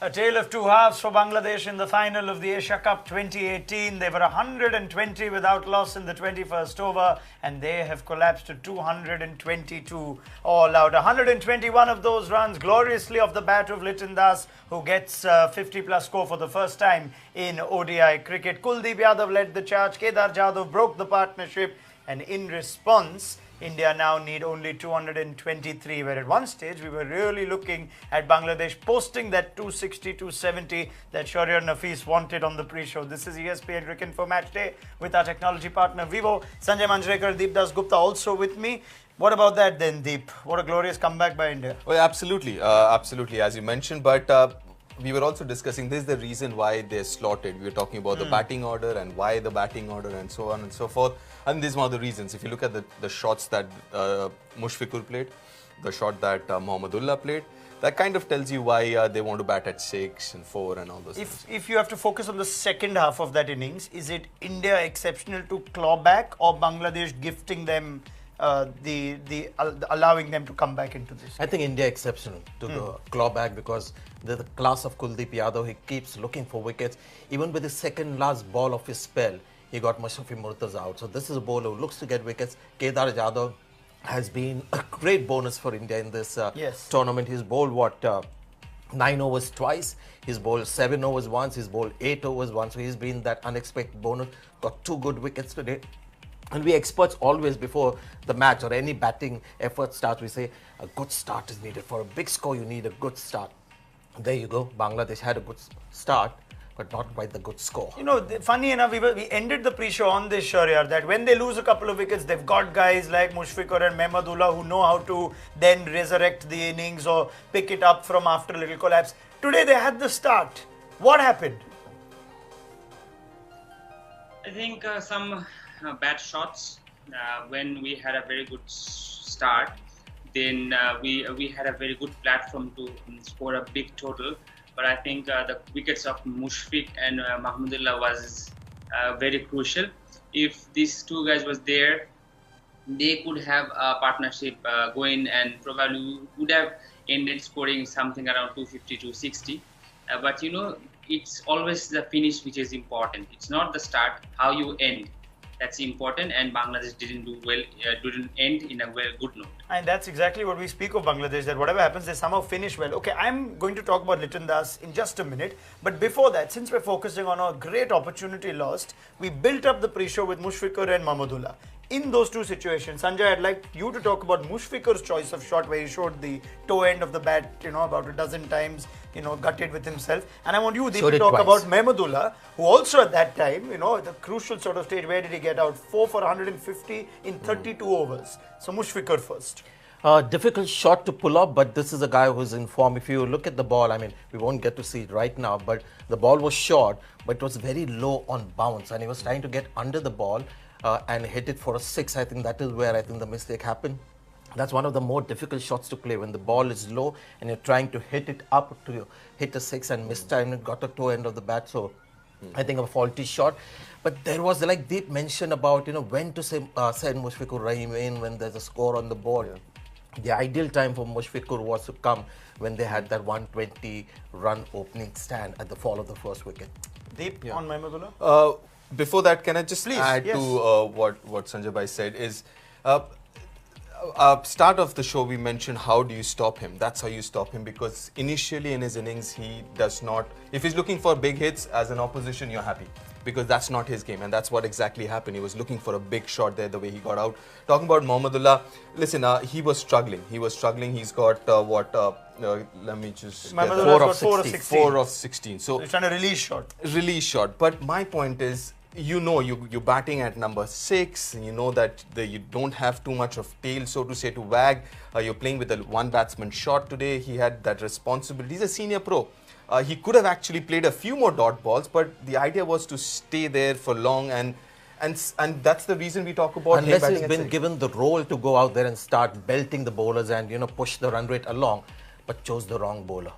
A tale of two halves for Bangladesh in the final of the Asia Cup 2018. They were 120 without loss in the 21st over, and they have collapsed to 222 all out. 121 of those runs gloriously off the bat of Liton Das, who gets 50-plus score for the first time in ODI cricket. Kuldeep Yadav led the charge. Kedar Jadhav broke the partnership, and in response, India now need only 223, where at one stage we were really looking at Bangladesh posting that 260, 270 that Shahryar Nafees wanted on the pre-show. This is ESPN Cricket for Match Day with our technology partner Vivo. Sanjay Manjrekar, Deep Das Gupta also with me. What about that then, Deep? What a glorious comeback by India. Oh, yeah, absolutely, as you mentioned, but we were also discussing this is the reason why they're slotted. We were talking about the batting order and why the batting order and so on and so forth. And this is one of the reasons. If you look at the shots that Mushfiqur played, the shot that Mohammedullah played, that kind of tells you why they want to bat at 6 and 4 and all those things. If you have to focus on the second half of that innings, is it India exceptional to claw back or Bangladesh gifting them allowing them to come back into this? I think India exceptional to the clawback because the class of Kuldeep Yadav, he keeps looking for wickets. Even with the second last ball of his spell, he got Mashrafi Murtaza out. So this is a bowler who looks to get wickets. Kedar Jadhav has been a great bonus for India in this tournament. He's bowled 9 overs twice. He's bowled 7 overs once. He's bowled 8 overs once. So he's been that unexpected bonus. Got 2 good wickets today. And we experts always before the match or any batting effort starts, we say a good start is needed. For a big score, you need a good start. There you go. Bangladesh had a good start, but not quite the good score. You know, funny enough, we ended the pre-show on this, Shahryar, that when they lose a couple of wickets, they've got guys like Mushfiqur and Mohammedullah who know how to then resurrect the innings or pick it up from after a little collapse. Today they had the start. What happened? I think some bad shots. When we had a very good start, then we had a very good platform to score a big total. But I think the wickets of Mushfiq and Mohammedullah was very crucial. If these two guys was there, they could have a partnership going and probably would have ended scoring something around 250, 260. But you know, it's always the finish which is important. It's not the start, how you end. That's important, and Bangladesh didn't do well, didn't end in a good note. And that's exactly what we speak of Bangladesh, that whatever happens, they somehow finish well. Okay, I'm going to talk about Liton Das in just a minute. But before that, since we're focusing on a great opportunity lost, we built up the pre-show with Mushfiqur and Mohammedullah. In those two situations, Sanjay, I'd like you to talk about Mushfiqur's choice of shot where he showed the toe end of the bat, you know, about a dozen times, you know, gutted with himself. And I want you, Deep, to talk about Mohammedullah, who also at that time, you know, the crucial sort of stage, where did he get out? 4 for 150 in 32 overs. So Mushfiqur first. Difficult shot to pull off, but this is a guy who's in form. If you look at the ball, I mean, we won't get to see it right now, but the ball was short, but it was very low on bounce, and he was trying to get under the ball and hit it for a 6. I think that is where I think the mistake happened. That's one of the more difficult shots to play when the ball is low and you're trying to hit it up to hit a 6 and mistime it, got a toe end of the bat. So I think a faulty shot. But there was, like Deep mentioned about, you know, when to send Mushfiqur Rahim in when there's a score on the board. Yeah. The ideal time for Mushfiqur was to come when they had that 120 run opening stand at the fall of the first wicket. Deep on Mohammedullah? Before that, can I just add to what Sanjay Bhai said is, start of the show we mentioned how do you stop him. That's how you stop him, because initially in his innings he does not, if he's looking for big hits as an opposition, you're happy, because that's not his game, and that's what exactly happened. He was looking for a big shot there, the way he got out. Talking about Mohammedullah, listen, he was struggling. He's got let me just get 4 of 16. So he's trying to release shot. But my point is, you know, you're batting at number 6, and you know that you don't have too much of tail, so to say, to wag. You're playing with a one batsman shot today. He had that responsibility. He's a senior pro. He could have actually played a few more dot balls, but the idea was to stay there for long, and that's the reason we talk about him unless he's been given the role to go out there and start belting the bowlers and, you know, push the run rate along, but chose the wrong bowler.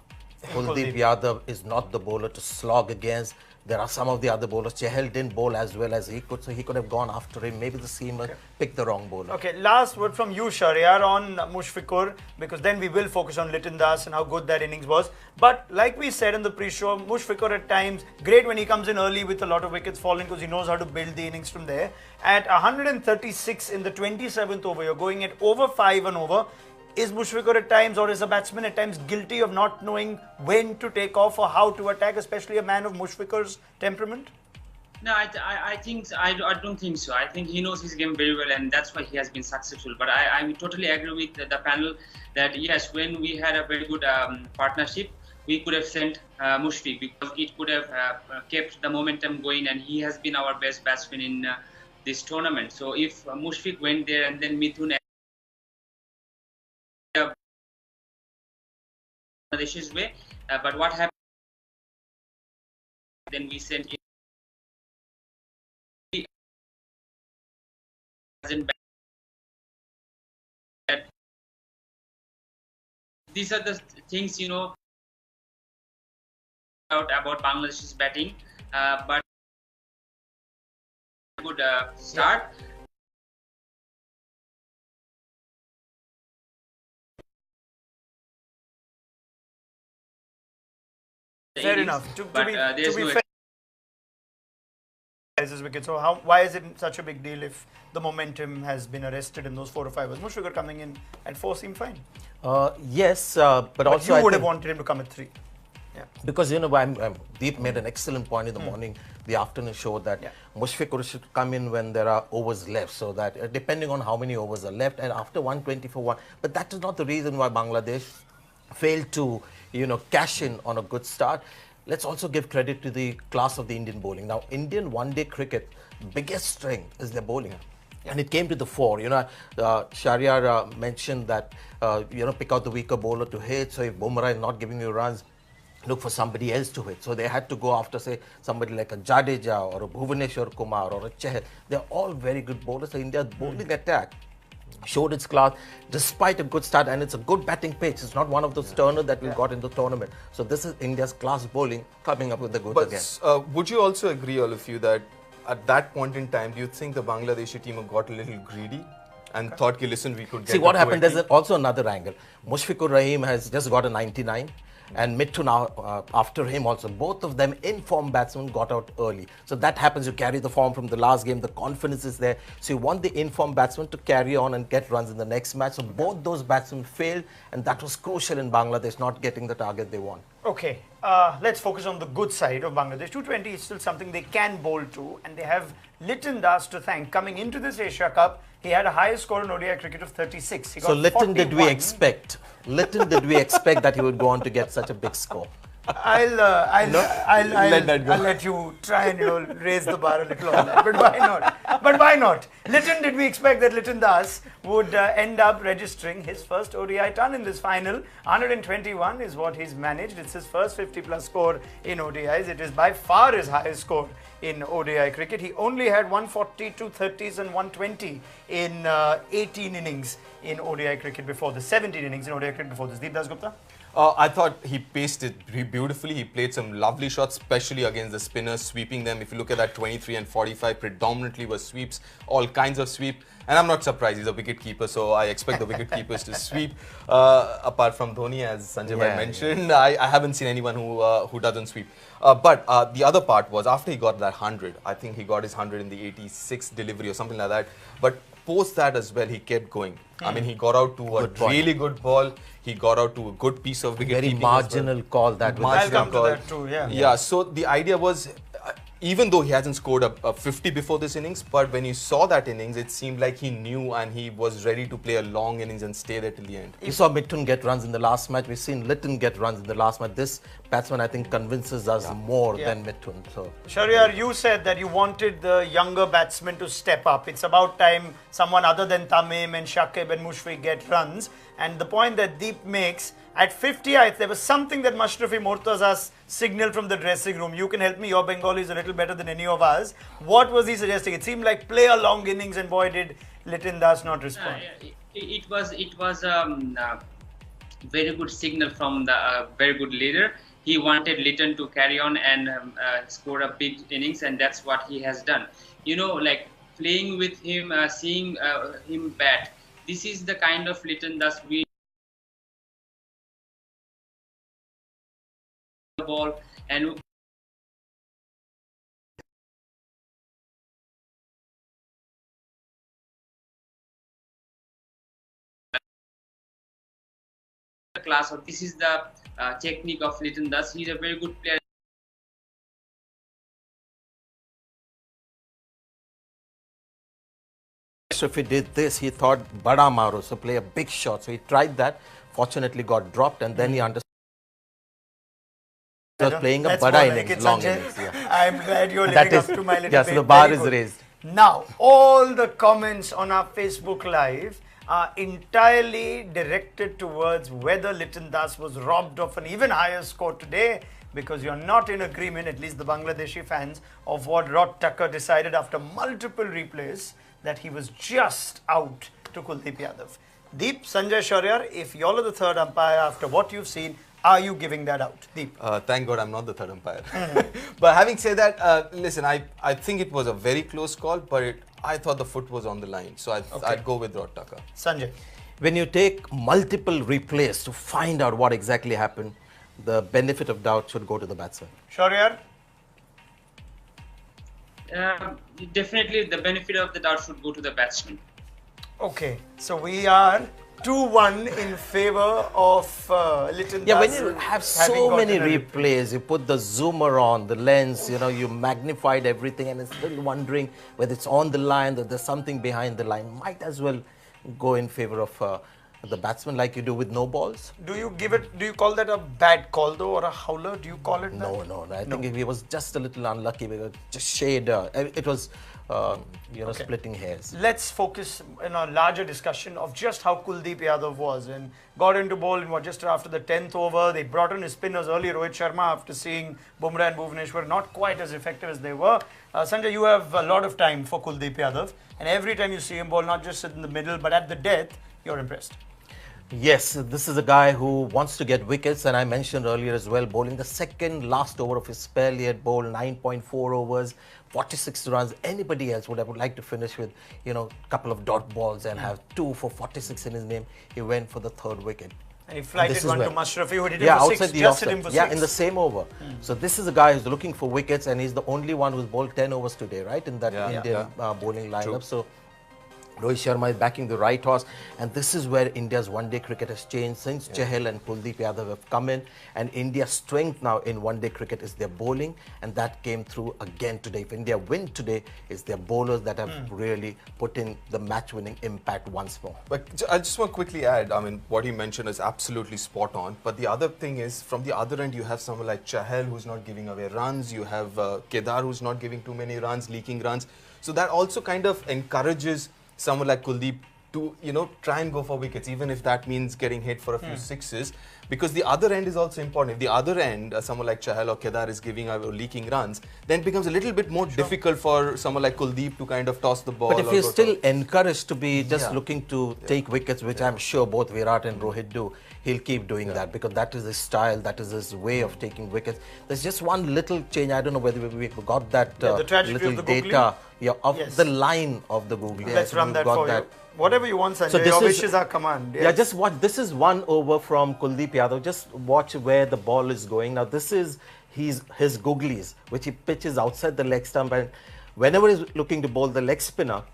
Kuldeep Yadav is not the bowler to slog against, There are some of the other bowlers. Chahal didn't bowl as well as he could, so he could have gone after him. Maybe the seamer picked the wrong bowler. Okay, last word from you, Shahryar, on Mushfiqur, because then we will focus on Liton Das and how good that innings was. But like we said in the pre-show, Mushfiqur at times, great when he comes in early with a lot of wickets falling because he knows how to build the innings from there. At 136 in the 27th over, you're going at over 5 and over. Is Mushfiqur at times, or is a batsman at times, guilty of not knowing when to take off or how to attack, especially a man of Mushfiqur's temperament? No, I think I don't think so. I think he knows his game very well, and that's why he has been successful. But I totally agree with the panel that yes, when we had a very good partnership, we could have sent Mushfiq because it could have kept the momentum going, and he has been our best batsman in this tournament. So if Mushfiq went there and then Mithun Bangladesh's way, but what happened? Then we sent in. These are the things about Bangladesh's batting, but good start. Fair enough. To be no fair, his wicket. So why is it such a big deal if the momentum has been arrested in those 4 or 5 overs? Mushfiqur coming in at 4 seemed fine. Yes, but also you would have wanted him to come at 3. Yeah. Because Deep made an excellent point in the morning, the afternoon show that Mushfiqur should come in when there are overs left, so that depending on how many overs are left, and after 120 for 1. But that is not the reason why Bangladesh failed to cash in on a good start. Let's also give credit to the class of the Indian bowling. Now, Indian one-day cricket, biggest strength is their bowling. And it came to the fore. Shahryar mentioned that, pick out the weaker bowler to hit. So if Bumrah is not giving you runs, look for somebody else to hit. So they had to go after, say, somebody like a Jadeja or a Bhuvaneshwar Kumar or a Chahal. They're all very good bowlers. So India's bowling attack showed its class despite a good start, and it's a good batting pitch. It's not one of those Turner that we got in the tournament. So this is India's class bowling coming up with the goods again. Would you also agree, all of you, that at that point in time, do you think the Bangladeshi team got a little greedy and thought, listen, we could get See, what happened, there's also another angle. Mushfiqur Rahim has just got a 99. And Mithun after him also. Both of them in-form batsmen got out early. So that happens, you carry the form from the last game, the confidence is there. So you want the in-form batsman to carry on and get runs in the next match. So both those batsmen failed, and that was crucial in Bangladesh, not getting the target they want. Okay, let's focus on the good side of Bangladesh. 220 is still something they can bowl to, and they have Liton Das to thank. Coming into this Asia Cup, he had a highest score in ODI cricket of 36. He got So Liton, did we 41. expect? Liton, did we expect that he would go on to get such a big score? I'll let you try and raise the bar a little on that. But why not? But why not? Liton, did we expect that Liton Das would end up registering his first ODI ton in this final? 121 is what he's managed. It's his first 50+ score in ODIs. It is by far his highest score in ODI cricket. He only had 140, 230s and 120 in 18 innings in ODI cricket before this. 17 innings in ODI cricket before this. Deep Das Gupta? I thought he paced it beautifully. He played some lovely shots, especially against the spinners, sweeping them. If you look at that 23 and 45, predominantly were sweeps, all kinds of sweep. And I'm not surprised, he's a wicket keeper, so I expect the wicket keepers to sweep. Apart from Dhoni, as Sanjay Bhai mentioned, I haven't seen anyone who doesn't sweep. But the other part was, after he got that 100, I think he got his 100 in the 86th delivery or something like that. But post that as well, he kept going. I mean, he got out to a really good ball. He got out to a good piece of wicket Very keeping marginal call that. I'll come to that too, Yeah, so the idea was, even though he hasn't scored a 50 before this innings, but when you saw that innings, it seemed like he knew and he was ready to play a long innings and stay there till the end. We saw Mithun get runs in the last match. We've seen Liton get runs in the last match. This batsman, I think, convinces us more than Mithun. So, Shahryar, you said that you wanted the younger batsmen to step up. It's about time someone other than Tamim and Shakib and Mushfiq get runs. And the point that Deep makes, at 50, there was something that Mashrafi Mortaza's signaled from the dressing room. You can help me, your Bengali is a little better than any of us. What was he suggesting? It seemed like play a long innings, and boy did Liton Das not respond. It was very good signal from the very good leader. he wanted Litton to carry on and score a big innings, and that's what he has done. You know, like playing with him, seeing him bat. This is the kind of Litton Das we ball and class of this is the technique of Litton Das. He's a very good player. So if he did this, he thought Bada Maro, so play a big shot. So he tried that, fortunately got dropped, and then he understood he was playing a Bada innings, long innings. Yeah. I'm glad you're living up to my little yes, bit. the bar Very is good. raised. Now, all the comments on our Facebook Live are entirely directed towards whether Litton Das was robbed of an even higher score today, because you're not in agreement, at least the Bangladeshi fans, of what Rod Tucker decided after multiple replays, that he was just out to Kuldeep Yadav. Deep, Sanjay Shaurya, if y'all are the third umpire after what you've seen, are you giving that out? Deep. Thank God I'm not the third umpire. But having said that, listen, I think it was a very close call, but I thought the foot was on the line. So I'd go with Rod Tucker. Sanjay. When you take multiple replays to find out what exactly happened, the benefit of doubt should go to the batsman. Shaurya? Definitely the benefit of the doubt should go to the batsman. Okay, so we are 2-1 in favor of Litton Das. Yeah, when you have so many replays, you put the zoomer on, the lens, you know, you magnified everything, and it's still wondering whether it's on the line, that there's something behind the line. Might as well go in favor of the batsman, like you do with no balls. Do you call that a bad call though, or a howler? Do you call it that? No. I think he was just a little unlucky because just shade. It was, splitting hairs. Let's focus in a larger discussion of just how Kuldeep Yadav was, and got into bowl in just after the 10th over. They brought in his spinners early. Rohit Sharma, after seeing Bumrah and Bhuvneshwar not quite as effective as they were. Sanjay, you have a lot of time for Kuldeep Yadav, and every time you see him bowl, not just sit in the middle, but at the death, you're impressed. Yes, this is a guy who wants to get wickets, and I mentioned earlier as well, bowling the second last over of his spell. He had bowled 9.4 overs, 46 runs. Anybody else would have liked to finish with, a couple of dot balls and have 2 for 46 in his name. He went for the third wicket. And he flighted one to Mashrafi, who hit him for 6, just hit him for 6. Yeah, in the same over. So this is a guy who's looking for wickets, and he's the only one who's bowled 10 overs today, right, in that Indian bowling lineup. True. So Rohit Sharma is backing the right horse, and this is where India's one-day cricket has changed since Chahal and Kuldeep Yadav have come in, and India's strength now in one-day cricket is their bowling, and that came through again today. If India win today, it's their bowlers that have really put in the match-winning impact once more. But I just want to quickly add, I mean, what he mentioned is absolutely spot on. But the other thing is, from the other end, you have someone like Chahal who's not giving away runs. You have Kedar who's not giving too many runs, leaking runs. So that also kind of encourages someone like Kuldeep to, try and go for wickets, even if that means getting hit for a few sixes, because the other end is also important. If the other end, someone like Chahal or Kedar is giving or leaking runs, then it becomes a little bit more difficult for someone like Kuldeep to kind of toss the ball. But if you're still encouraged to be just looking to take wickets, which I'm sure both Virat and Rohit do, he'll keep doing that, because that is his style, that is his way of taking wickets. There's just one little change. I don't know whether we got that little data of the line of the googly. Let's run that for you. Whatever you want, Sanjay. So your wishes are command. Yes. Yeah, just watch. This is one over from Kuldeep Yadav. Just watch where the ball is going. Now, this is his googlies, which he pitches outside the leg stump. And whenever he's looking to bowl the leg spinner,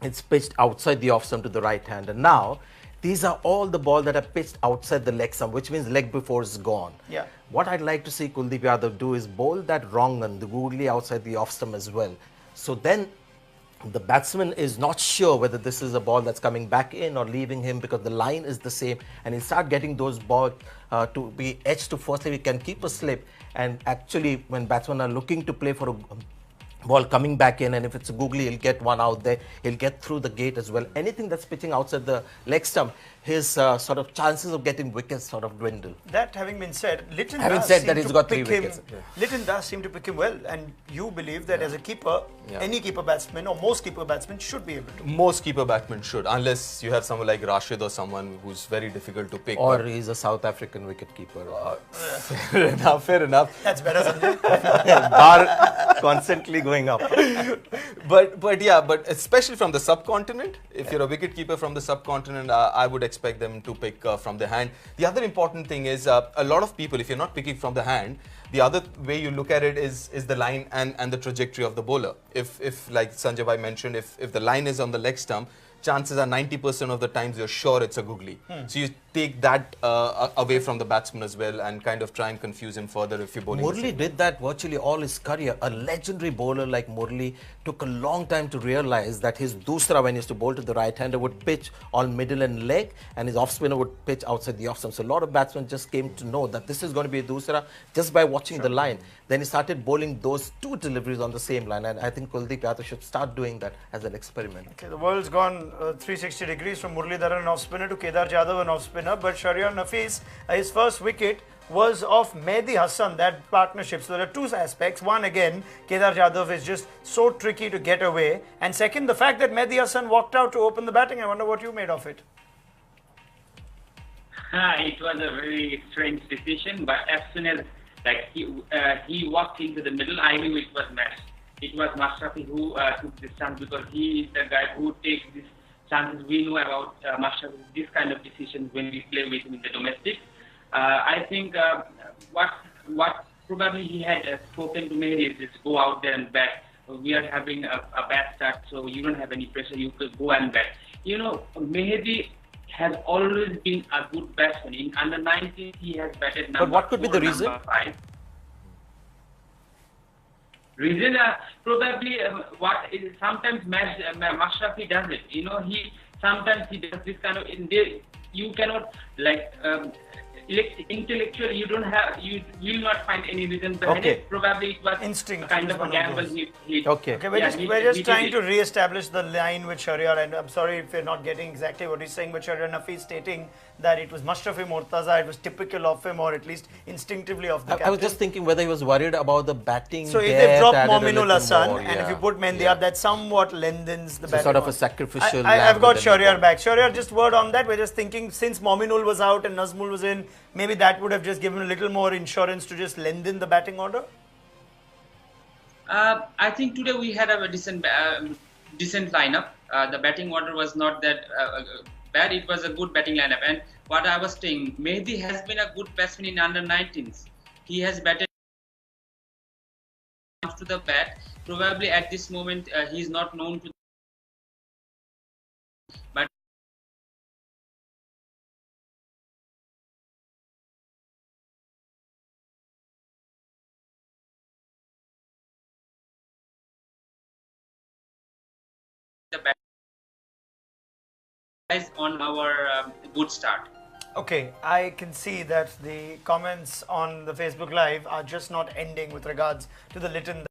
it's pitched outside the off stump to the right hand. And now, these are all the balls that are pitched outside the leg stump, which means leg before is gone. Yeah. What I'd like to see Kuldeep Yadav do is bowl that wrong one, the googly outside the off stump as well. So then, the batsman is not sure whether this is a ball that's coming back in or leaving him, because the line is the same, and he'll start getting those balls to be edged to firstly. He can keep a slip, and actually when batsmen are looking to play for a ball coming back in, and if it's a googly, he'll get one out there, he'll get through the gate as well. Anything that's pitching outside the leg stump his sort of chances of getting wickets sort of dwindle. That having been said, Litton Having does said seem that, he's to got 3 pick him. wickets. Litton does seem to pick him well, and you believe that as a keeper, any keeper batsman or most keeper batsmen should be able to. Most keeper batsmen should, unless you have someone like Rashid or someone who's very difficult to pick. Or he's a South African wicket keeper. Fair enough, fair enough. That's better, Sanjay. Bar constantly going up. But especially from the subcontinent, if you're a wicket keeper from the subcontinent, I would expect them to pick from the hand. The other important thing is a lot of people, if you're not picking from the hand, the other way you look at it is the line and the trajectory of the bowler. If like Sanjay bhai mentioned, if the line is on the leg stump, chances are 90% of the times you're sure it's a googly. So you take that away from the batsman as well and kind of try and confuse him further if you're bowling. Murli did that virtually all his career. A legendary bowler like Murli took a long time to realize that his dusra, when he used to bowl to the right-hander, would pitch on middle and leg, and his off-spinner would pitch outside the off-stump. So a lot of batsmen just came to know that this is going to be a dusra just by watching the line. Then he started bowling those 2 deliveries on the same line, and I think Kuldeep Yadav should start doing that as an experiment. Okay, the world's gone 360 degrees from Muralidharan, an off-spinner, to Kedar Jadhav, an off-spinner, but Shahryar Nafees, his first wicket was off Mehdi Hassan, that partnership. So there are 2 aspects. One, again, Kedar Jadhav is just so tricky to get away. And second, the fact that Mehdi Hassan walked out to open the batting. I wonder what you made of it. It was a very strange decision, but as soon as he walked into the middle, I knew it was match. It was Mashrafi who took this chance, because he is the guy who takes these chances. We know about Mashrafi, this kind of decisions when we play with him in the domestic. I think what probably he had spoken to Mehdi is just go out there and bat. We are having a bad start, so you don't have any pressure. You could go and bat. You know, Mehdi has always been a good batsman. In under 19, he has batted number 4, But what could be the reason? number 5. Reason probably sometimes Mashrafi does it. You know, sometimes he does this kind of. You cannot intellectually you will not find any reason behind it. Probably it was Instinct, kind of a gamble. Okay. Okay, we're just trying to re-establish the line with Shahryar, and I'm sorry if you're not getting exactly what he's saying, but Shahryar Nafees stating that it was Mashrafi Mortaza, it was typical of him, or at least instinctively of the captain. I was just thinking whether he was worried about the batting. So if they drop added a Mominul little Hassan more, and if you put Mehndi up, that somewhat lengthens the So batting. sort of a order. sacrificial. I've got lamb with Shahryar the back. Shahryar, just word on that. We're just thinking since Mominul was out and Nazmul was in, maybe that would have just given a little more insurance to just lengthen the batting order. I think today we had a decent lineup. The batting order was not that bad. It was a good batting lineup. And what I was saying, Mehdi has been a good batsman in under 19s. He has batted to the bat. Probably at this moment he is not known to. But the bat is on our good start. Okay, I can see that the comments on the Facebook Live are just not ending with regards to the Litton.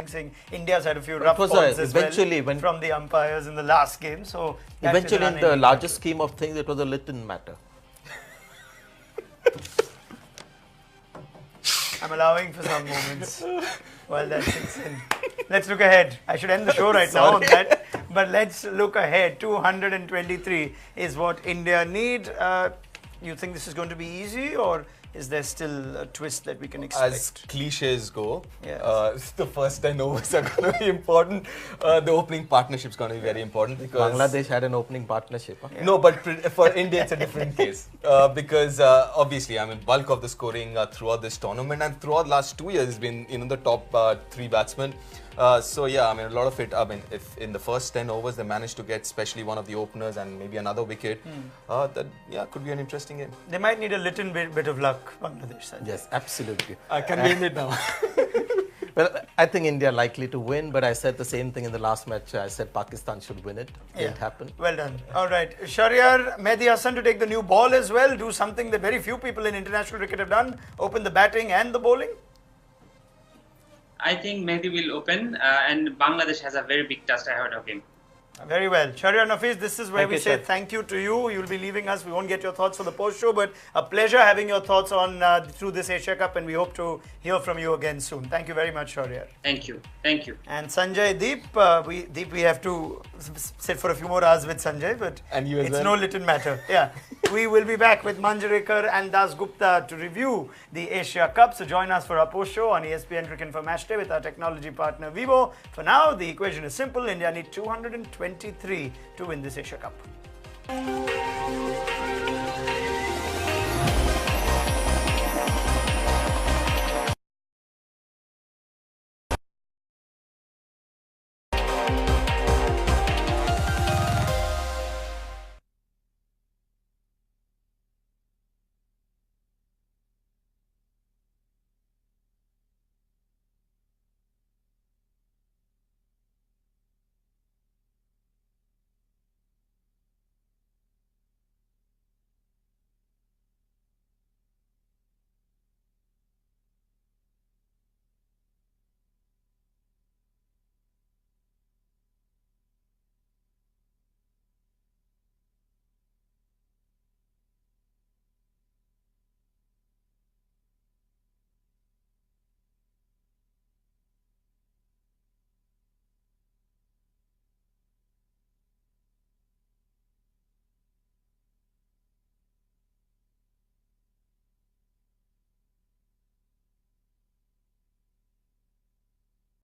Saying India's had a few rough was calls as eventually well from the umpires in the last game. So that is Eventually, an in the unending larger battle. scheme of things, it was a Litton matter. I'm allowing for some moments while that sinks in. Let's look ahead. I should end the show right now on that. But let's look ahead. 223 is what India need. You think this is going to be easy, or is there still a twist that we can expect? As cliches go, Yes. the first 10 overs are going to be important. The opening partnership is going to be very important because Bangladesh had an opening partnership. Huh? No, but for India, it's a different case because obviously, I mean, bulk of the scoring throughout this tournament and throughout the last 2 years has been the top 3 batsmen. So yeah, I mean, a lot of it. I mean, if in the first 10 overs they managed to get, especially one of the openers and maybe another wicket, that could be an interesting game. They might need a little bit of luck, Bangladesh. Sanjay. Yes, absolutely. I can name it now. Well, I think India likely to win, but I said the same thing in the last match. I said Pakistan should win it. Didn't happen. Well done. All right. Shahryar, Mehdi Hassan to take the new ball as well. Do something that very few people in international cricket have done. Open the batting and the bowling. I think Mehdi will open, and Bangladesh has a very big task ahead of him. Very well. Shahryar Nafees, this is where Thank we you, say sir. thank you to you. You'll be leaving us. We won't get your thoughts for the post show, but a pleasure having your thoughts on through this Asia Cup, and we hope to hear from you again soon. Thank you very much, Shahryar. Thank you. Thank you. And Sanjay, Deep, we have to sit for a few more hours with Sanjay, but And you as it's well. no little matter. Yeah. We will be back with Manjarekar and Das Gupta to review the Asia Cup. So join us for our post show on ESPN Cricket for Matchday with our technology partner Vivo. For now, the equation is simple. India need 223 to win this Asia Cup.